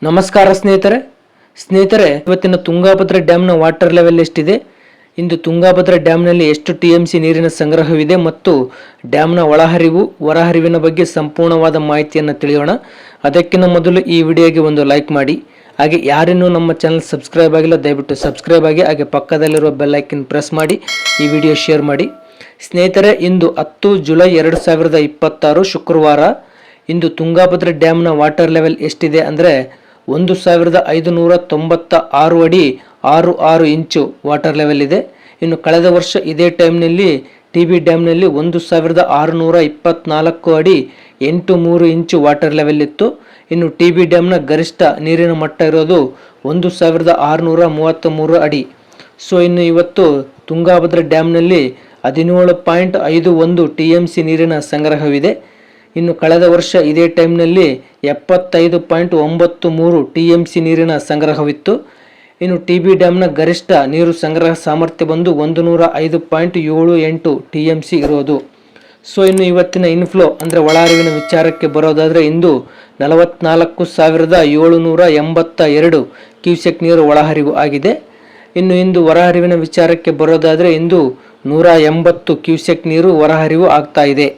ನಮಸ್ಕಾರ ಸ್ನೇಹಿತರೆ ಇವತ್ತಿನ ತುಂಗಾಭದ್ರಾ ಡ್ಯಾಮ್ನ ವಾಟರ್ ಲೆವೆಲ್ ಎಷ್ಟಿದೆ, ಇಂದು ತುಂಗಾಭದ್ರಾ ಡ್ಯಾಮ್ನಲ್ಲಿ ಎಷ್ಟು ಟಿಎಂಸಿ ನೀರಿನ ಸಂಗ್ರಹವಿದೆ ಮತ್ತು ಡ್ಯಾಮ್ನ ಒಳಹರಿವು ಹೊರಹರಿವಿನ ಬಗ್ಗೆ ಸಂಪೂರ್ಣವಾದ ಮಾಹಿತಿಯನ್ನು ತಿಳಿಯೋಣ. ಅದಕ್ಕಿಂತ ಮೊದಲು ಈ ವಿಡಿಯೋಗೆ ಒಂದು ಲೈಕ್ ಮಾಡಿ. ಹಾಗೆ ಯಾರಿನ್ನೂ ನಮ್ಮ ಚಾನಲ್ ಸಬ್ಸ್ಕ್ರೈಬ್ ಆಗಿಲ್ಲ ದಯವಿಟ್ಟು ಸಬ್ಸ್ಕ್ರೈಬ್ ಆಗಿ, ಹಾಗೆ ಪಕ್ಕದಲ್ಲಿರುವ ಬೆಲ್ ಐಕನ್ ಪ್ರೆಸ್ ಮಾಡಿ ಈ ವಿಡಿಯೋ ಶೇರ್ ಮಾಡಿ. ಸ್ನೇಹಿತರೆ, ಇಂದು 10 ಜುಲೈ 2026 ಶುಕ್ರವಾರ. ಇಂದು ತುಂಗಾಭದ್ರಾ ಡ್ಯಾಮ್ನ ವಾಟರ್ ಲೆವೆಲ್ ಎಷ್ಟಿದೆ ಅಂದರೆ 1596 ಅಡಿ 66 ಇಂಚು ವಾಟರ್ ಲೆವೆಲ್ ಇದೆ. ಇನ್ನು ಕಳೆದ ವರ್ಷ ಇದೇ ಟೈಮ್ನಲ್ಲಿ TB ಡ್ಯಾಮ್ನಲ್ಲಿ 1624 ಅಡಿ 83 ಇಂಚು ವಾಟರ್ ಲೆವೆಲ್ ಇತ್ತು. ಇನ್ನು TB ಡ್ಯಾಮ್ನ ಗರಿಷ್ಠ ನೀರಿನ ಮಟ್ಟ ಇರೋದು 1633 ಅಡಿ. ಸೊ ಇನ್ನು ಇವತ್ತು ತುಂಗಾಭದ್ರಾ ಡ್ಯಾಮ್ನಲ್ಲಿ 17.51 TMC ನೀರಿನ ಸಂಗ್ರಹವಿದೆ. ಇನ್ನು ಕಳೆದ ವರ್ಷ ಇದೇ ಟೈಮ್ನಲ್ಲಿ 75.93 TMC ನೀರಿನ ಸಂಗ್ರಹವಿತ್ತು. ಇನ್ನು TB ಡ್ಯಾಮ್ನ ಗರಿಷ್ಠ ನೀರು ಸಂಗ್ರಹ ಸಾಮರ್ಥ್ಯ ಬಂದು 105.78 TMC ಇರೋದು. ಸೊ ಇನ್ನು ಇವತ್ತಿನ ಇನ್ಫ್ಲೋ ಅಂದರೆ ಒಳಹರಿವಿನ ವಿಚಾರಕ್ಕೆ ಬರೋದಾದರೆ ಇಂದು 44,782 ಕ್ಯೂಸೆಕ್ ನೀರು ಒಳಹರಿವು ಆಗಿದೆ. ಇನ್ನು ಇಂದು ಹೊರಹರಿವಿನ ವಿಚಾರಕ್ಕೆ ಬರೋದಾದರೆ ಇಂದು 180 ಕ್ಯೂಸೆಕ್ ನೀರು ಹೊರಹರಿವು ಆಗ್ತಾ ಇದೆ.